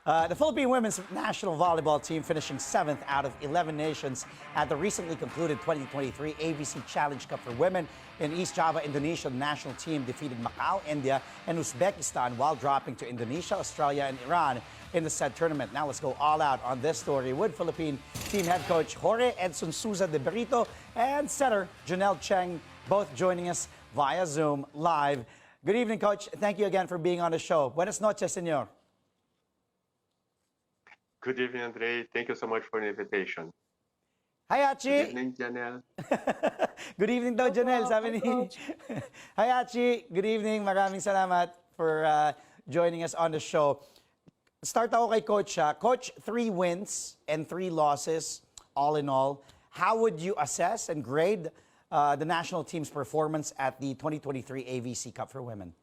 The Philippine women's national volleyball team finishing 7th out of 11 nations at the recently concluded 2023 AVC Challenge Cup for women. In East Java, Indonesia, the national team defeated Macau, India, and Uzbekistan while dropping to Indonesia, Australia, and Iran in the said tournament. Now let's go all out on this story with Philippine team head coach Jorge, Edson, Souza de Brito, and setter Djanel Cheng, both joining us via Zoom live. Good evening, Coach. Thank you again for being on the show. Buenas noches, senor. Good evening, Andre. Thank you so much for the invitation. Hi, Achi. Good evening, Djanel. Good evening daw, Djanel. Sabi ni... Hi, Achi. Good evening. Maraming salamat for joining us on the show. Start ako kay Coach. Coach, 3 wins and 3 losses, all in all. How would you assess and grade the national team's performance at the 2023 AVC Cup for women?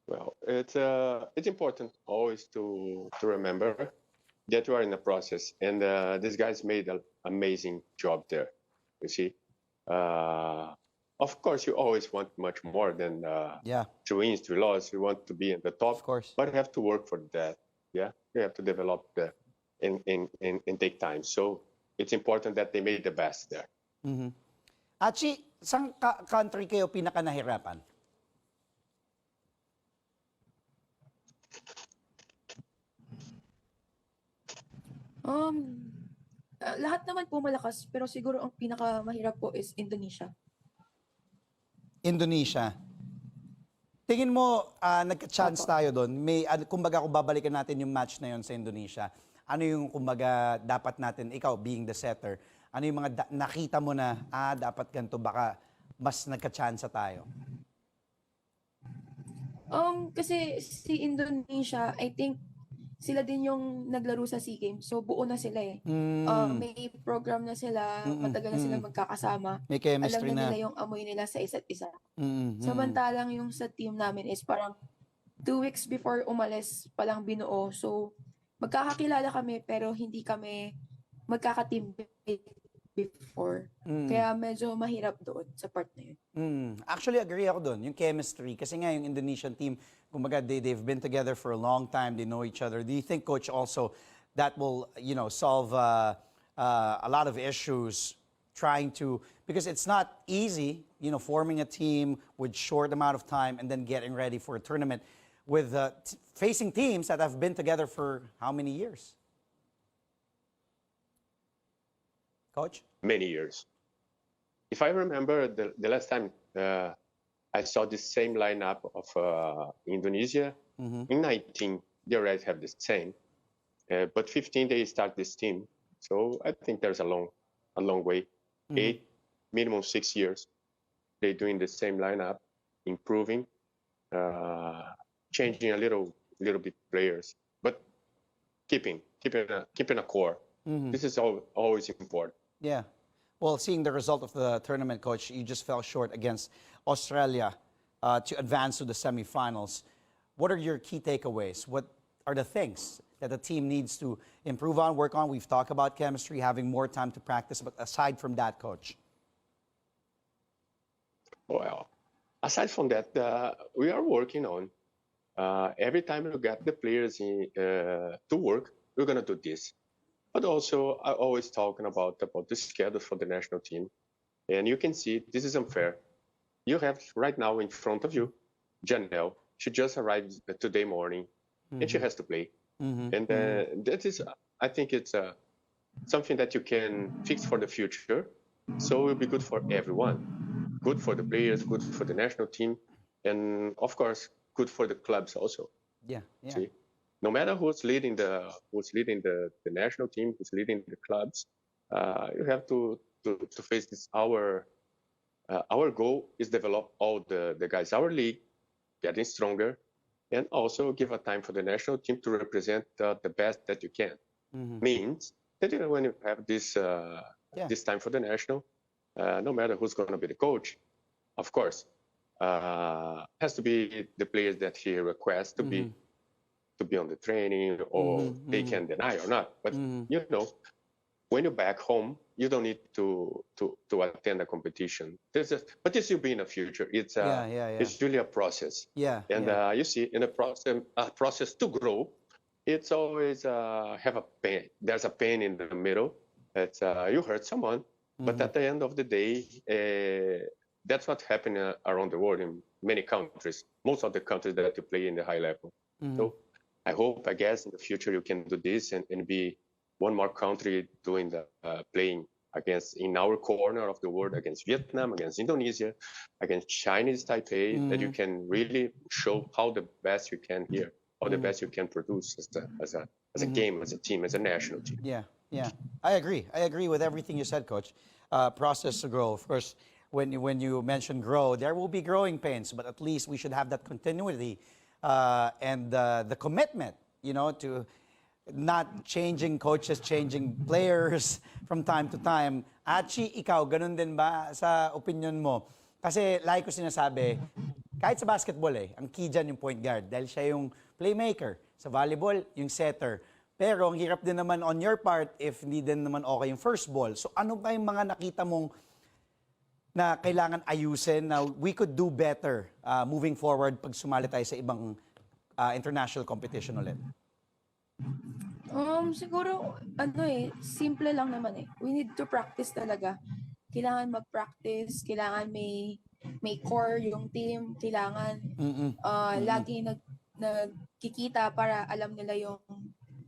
Well, it's important always to remember that you are in the process, and these guys made an amazing job there. You see, of course, you always want much more than 2 wins, 3 losses. You want to be in the top, of course, but you have to work for that. Yeah, you have to develop and take time. So it's important that they made the best there. Mm-hmm. Achi, saan country kayo pinaka nahirapan? Lahat naman po malakas, pero siguro ang pinakamahirap po is Indonesia. Indonesia. Tingin mo, nagka-chance tayo doon. May, kumbaga, kung babalikan natin yung match na yon sa Indonesia, ano yung, kumbaga, dapat natin, ikaw being the setter, ano yung mga nakita mo na, dapat ganito, baka mas nagka-chance tayo? Kasi si Indonesia, I think, sila din yung naglaro sa SEA Games. So, buo na sila eh. May program na sila, matagal na sila magkakasama. May chemistry Alam na nila yung amoy nila sa isa't isa. Mm-hmm. Samantalang yung sa team namin is parang 2 weeks before umalis, palang binuo. So, magkakakilala kami pero hindi kami magkaka-team before. Kaya medyo mahirap doon sa part na yun. Actually, agree ako doon. Yung chemistry. Kasi nga yung Indonesian team, kumbaga, they've been together for a long time. They know each other. Do you think, Coach, also that will, solve a lot of issues trying to, because it's not easy, forming a team with short amount of time and then getting ready for a tournament with facing teams that have been together for how many years? Coach? Many years. If I remember the last time I saw the same lineup of Indonesia, in 19, they already have the same. But 15, they start this team. So I think there's a long way. 8, minimum 6 years. They're doing the same lineup, improving, changing a little bit players, but keeping a core. This is always important. Yeah. Well, seeing the result of the tournament, Coach, you just fell short against Australia to advance to the semifinals. What are your key takeaways? What are the things that the team needs to improve on, work on? We've talked about chemistry, having more time to practice, but aside from that, Coach? Well, aside from that, we are working on every time we get the players to work, we're going to do this. But also, I always talking about the schedule for the national team. And you can see this is unfair. You have right now in front of you, Djanel. She just arrived today morning, and she has to play. And that is, I think it's something that you can fix for the future. So it will be good for everyone. Good for the players, good for the national team, and of course, good for the clubs also. Yeah. See? No matter who's leading the national team, who's leading the clubs, you have to face this. Our goal is develop all the guys. Our league getting stronger, and also give a time for the national team to represent the best that you can. Means that when you have this this time for the national, no matter who's going to be the coach, of course, has to be the players that he requests to be on the training, or they can deny or not. But when you're back home, you don't need to attend a competition. But this will be in the future. It's it's really a process. And you see, in a process to grow, it's always have a pain. There's a pain in the middle. It's you hurt someone, but at the end of the day, that's what happened around the world in many countries. Most of the countries that you play in the high level. So I hope, I guess, in the future you can do this and be one more country doing the playing against in our corner of the world against Vietnam, against Indonesia, against Chinese Taipei, that you can really show how the best you can here, how the best you can produce as a game, as a team, as a national team. Yeah. I agree with everything you said, Coach. Process to grow. Of course, when you mention grow, there will be growing pains, but at least we should have that continuity and the commitment, to not changing coaches, changing players from time to time. Achi, ikaw, ganun din ba sa opinion mo? Kasi like ko sinasabi, kahit sa basketball ang key dyan yung point guard dahil siya yung playmaker. Sa volleyball, yung setter. Pero ang hirap din naman on your part if hindi din naman okay yung first ball. So ano ba yung mga nakita mong na kailangan ayusin na we could do better moving forward pag sumali tayo sa ibang international competition ulit? Siguro, simple lang naman We need to practice talaga. Kailangan mag-practice, kailangan may core yung team, kailangan lagi nagkikita para alam nila yung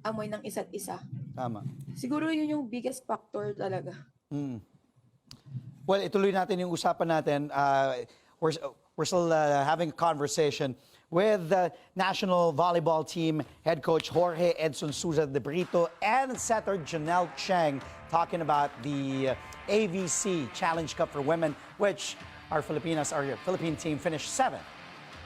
amoy ng isa't isa. Tama. Siguro yun yung biggest factor talaga. Well, ituloy natin yung usapan natin. We're still having a conversation with the national volleyball team head coach Jorge Edson Souza de Brito and setter Djanel Cheng talking about the AVC Challenge Cup for women, which our Philippine team finished 7th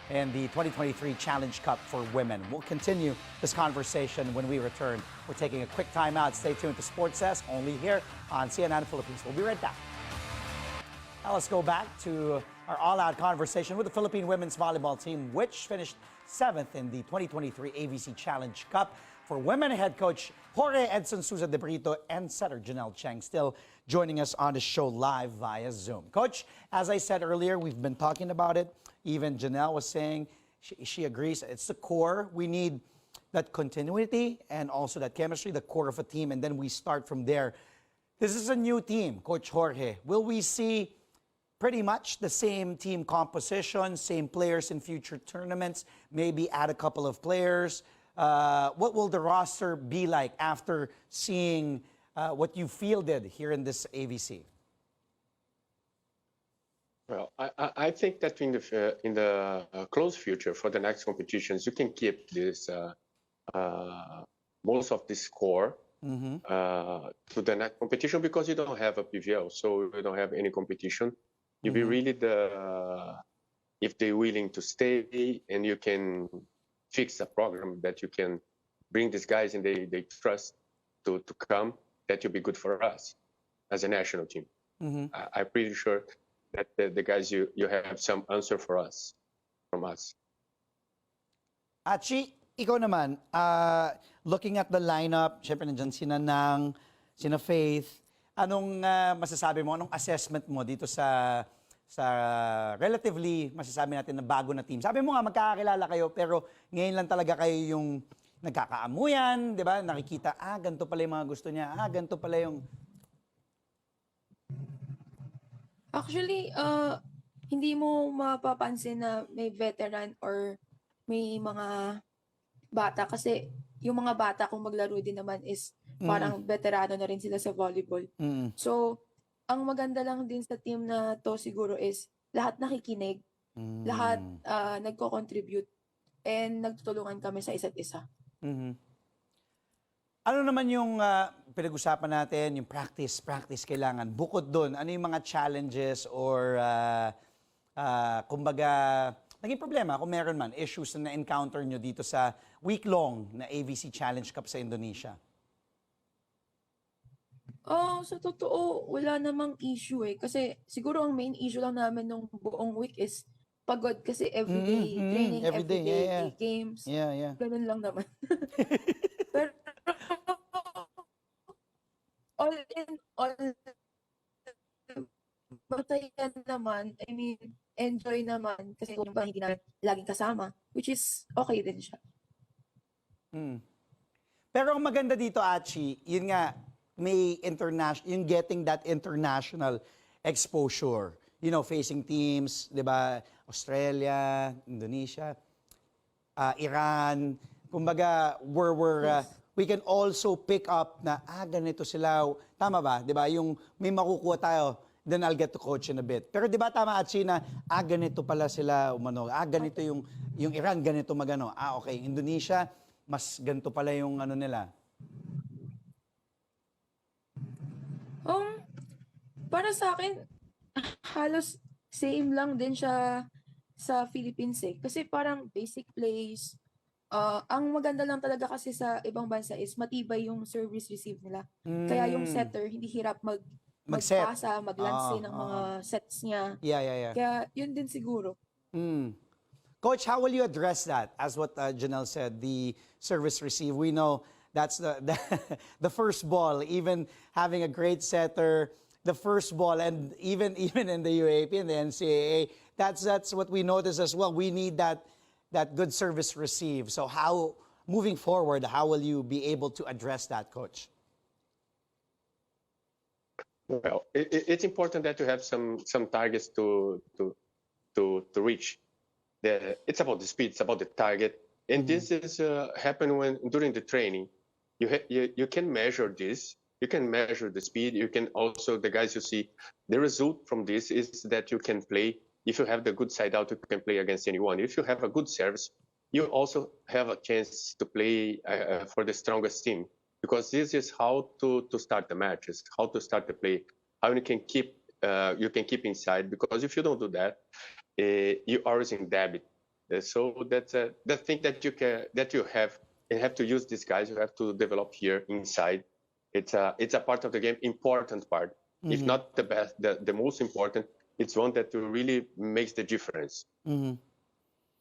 in the 2023 Challenge Cup for women. We'll continue this conversation when we return. We're taking a quick time out. Stay tuned to Sports Desk, only here on CNN Philippines. We'll be right back. Now let's go back to our all-out conversation with the Philippine women's volleyball team, which finished 7th in the 2023 AVC Challenge Cup for women. Head coach Jorge Edson Souza de Brito and setter Djanel Cheng still joining us on the show live via Zoom. Coach, as I said earlier, we've been talking about it. Even Djanel was saying she agrees. It's the core. We need that continuity and also that chemistry, the core of a team, and then we start from there. This is a new team, Coach Jorge. Will we see pretty much the same team composition, same players in future tournaments, maybe add a couple of players? What will the roster be like after seeing what you fielded here in this AVC? Well, I think that in the close future for the next competitions, you can keep this most of this core to the next competition because you don't have a PVL, so you don't have any competition. You be really if they're willing to stay and you can fix a program that you can bring these guys and they trust to come, that will be good for us as a national team. I'm pretty sure that the guys, you have some answer for us, from us. Achi, ikaw naman, looking at the lineup, syempre nandiyan sina Nang, sina Faith, anong masasabi mo, anong assessment mo dito sa relatively, masasabi natin na bago na team? Sabi mo nga, magkakakilala kayo, pero ngayon lang talaga kayo yung nagkakaamuyan, di ba? Nakikita, ganito pala yung mga gusto niya, ganito pala yung... Actually, hindi mo mapapansin na may veteran or may mga bata kasi yung mga bata kung maglaro din naman is parang veterano na rin sila sa volleyball. So, ang maganda lang din sa team na to siguro is lahat nakikinig, lahat nagko-contribute, and nagtutulungan kami sa isa't isa. Ano naman yung pinag-usapan natin, yung practice kailangan. Bukod doon, ano yung mga challenges or kumbaga, naging problema kung meron man, issues na na-encounter nyo dito sa week-long na AVC Challenge Cup sa Indonesia? Sa totoo, wala namang issue Kasi siguro ang main issue lang namin nung buong week is pagod kasi everyday training, everyday games. Yeah. Ganun lang naman. Pero all in all masaya naman. I mean, enjoy naman. Kasi yung ba hindi namin laging kasama. Which is okay din siya. Hmm. Pero ang maganda dito, Achi, yun nga, may international, yung getting that international exposure. You know, facing teams, di ba, Australia, Indonesia, Iran. Kumbaga, Yes. we can also pick up na, ganito sila. Tama ba? Di ba? Yung may makukuha tayo, then I'll get to coach in a bit. Pero di ba tama, Achi, na, ganito pala sila umano. Ganito yung Iran, ganito magano. Okay, Indonesia, mas ganito pala yung ano nila. Para sa akin, halos same lang din siya sa Philippines eh. Kasi parang basic plays. Ang maganda lang talaga kasi sa ibang bansa is matibay yung service receive nila. Kaya yung setter hindi hirap Mag-set. magpasa, maglanse ng mga sets niya. Yeah. Kaya yun din siguro. Coach, how will you address that? As what Djanel said, the service receive. We know that's the first ball. Even having a great setter, the first ball, and even in the UAP and the NCAA, that's what we notice as well. We need that good service receive. So how, moving forward, how will you be able to address that, Coach? Well, it's important that you have some targets to reach. It's about the speed, it's about the target, and this is happen when during the training. You can measure this. You can measure the speed. You can also, the guys you see, the result from this is that you can play. If you have the good side out, you can play against anyone. If you have a good service, you also have a chance to play for the strongest team, because this is how to start the matches, how to start the play, how you can keep inside. Because if you don't do that, you are in debit. So that's the thing that you have to use these guys. You have to develop here inside. It's a part of the game, important part. If not the best, the most important. It's one that really makes the difference.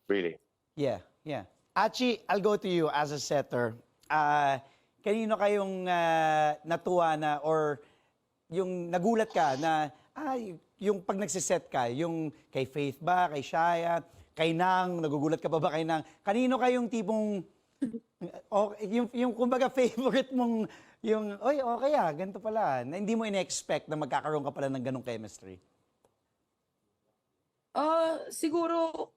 Really. Yeah. Achi, I'll go to you as a setter. Kanino kayong natuwa na, or yung nagulat ka na, yung pag nagsiset ka, yung kay Faith ba, kay Shaya, kay Nang, nagugulat ka pa ba kay Nang? Kanino kayong tipong, yung kumbaga favorite mong, yung, okay ganito pala, na hindi mo ina-expect na magkakaroon ka pala ng ganong chemistry? Siguro,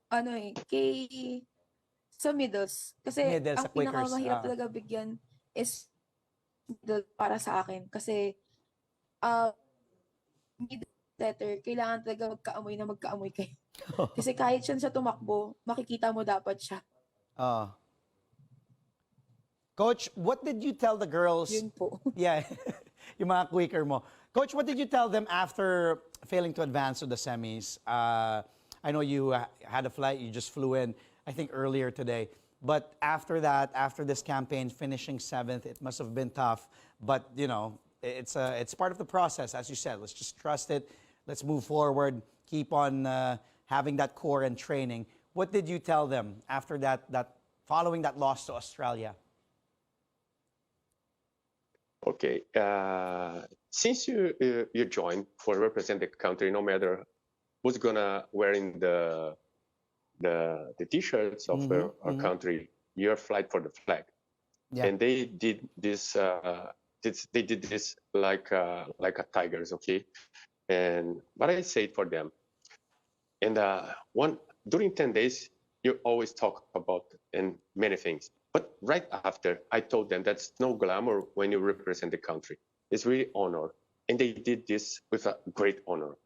sa middles. Kasi Middle, ang sa quickers, pinakamahirap talaga bigyan is middle para sa akin. Kasi, middle setter, kailangan talaga magkaamoy kayo. Kasi kahit siya tumakbo, makikita mo dapat siya. Coach, what did you tell the girls? Yun po. Yeah, yung mga quicker mo. Coach, what did you tell them after failing to advance to the semis? I know you had a flight, you just flew in, I think earlier today. But after that, after this campaign, finishing 7th, it must have been tough. But, you know, it's part of the process, as you said. Let's just trust it. Let's move forward. Keep on having that core and training. What did you tell them after that following that loss to Australia? Okay. Since you joined for represent the country, no matter who's gonna wearing the t-shirts of our country, you're fight for the flag. Yeah. And they did this. They did this like a tigers, okay. But I say it for them. And during 10 days, you always talk about and many things. But right after, I told them that's no glamour when you represent the country. It's really honor. And they did this with a great honor.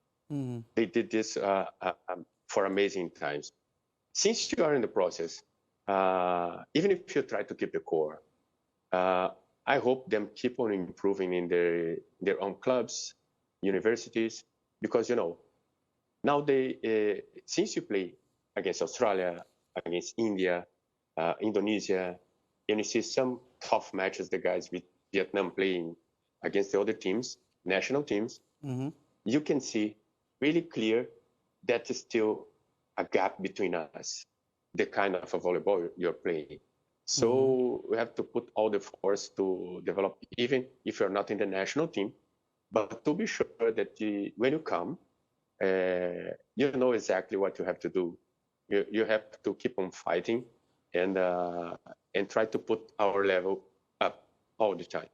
They did this for amazing times. Since you are in the process, even if you try to keep the core, I hope them keep on improving in their own clubs, universities, because, you know, now since you play against Australia, against India, Indonesia, and you see some tough matches, the guys with Vietnam playing against the other teams, national teams, you can see really clear that is still a gap between us, the kind of a volleyball you're playing. So we have to put all the force to develop, even if you're not in the national team, but to be sure that when you come, you know exactly what you have to do. You have to keep on fighting and try to put our level up all the time.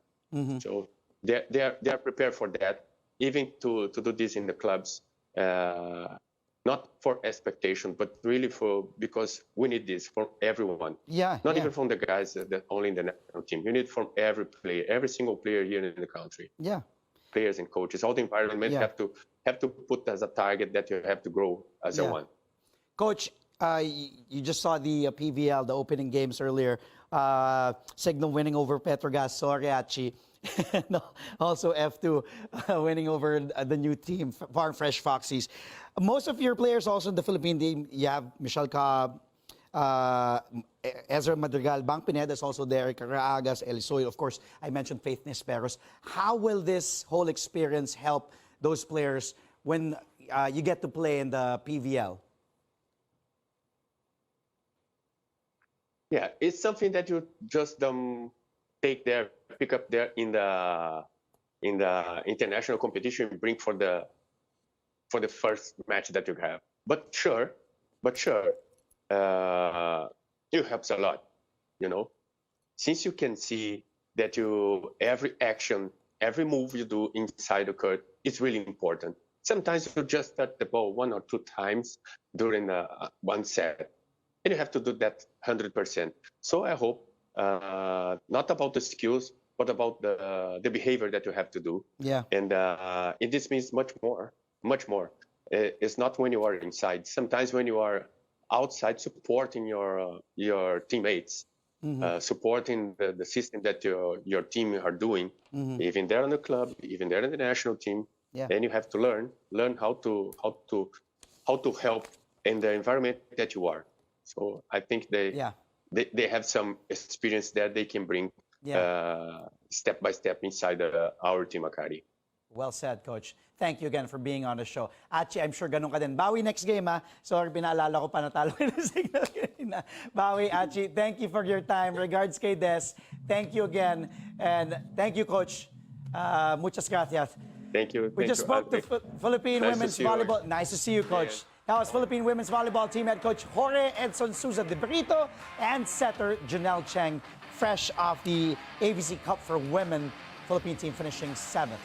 So they are prepared for that, even to do this in the clubs, not for expectation, but really because we need this for everyone. Not even from the guys that only in the national team. You need from every player, every single player here in the country. Players and coaches, all the environment have to put as a target that you have to grow as a one. Coach, you just saw the PVL, the opening games earlier. Signal winning over Petrogas Soriachi. No, also F2 winning over the new team, Farm Fresh Foxies. Most of your players also in the Philippine team, you have Michelle Cobb, Ezra Madrigal, Bang Pineda is also there, Caraagas, Elisoy, of course, I mentioned Faith Nesperos. How will this whole experience help those players when you get to play in the PVL? Yeah, it's something that you just pick up there in the international competition, bring for the first match that you have. But sure, it helps a lot, you know, since you can see that every action, every move you do inside the court is really important. Sometimes you just touch the ball 1 or 2 times during one set, and you have to do that 100%. So I hope not about the skills, but about the behavior that you have to do. And this means much more. It's not when you are inside. Sometimes when you are outside, supporting your teammates, supporting the system that your team are doing, even there on the club, even there in the national team. Then you have to learn how to help in the environment that you are. So I think they have some experience that they can bring step by step inside our team Akari. Well said, Coach. Thank you again for being on the show. Achi, I'm sure ganun ka din. Bawi next game, ha? Sorry, pinaalala ko pa natalo ko yung signal kanina. Bawi, Achi, thank you for your time. Regards kay Des. Thank you again. And thank you, Coach. Muchas gracias. Thank you. We just spoke to Philippine women's volleyball. Nice to see you, Coach. That was Philippine women's volleyball team head coach Jorge Edson Souza de Brito and setter Djanel Cheng, fresh off the AVC Cup for women. Philippine team finishing 7th.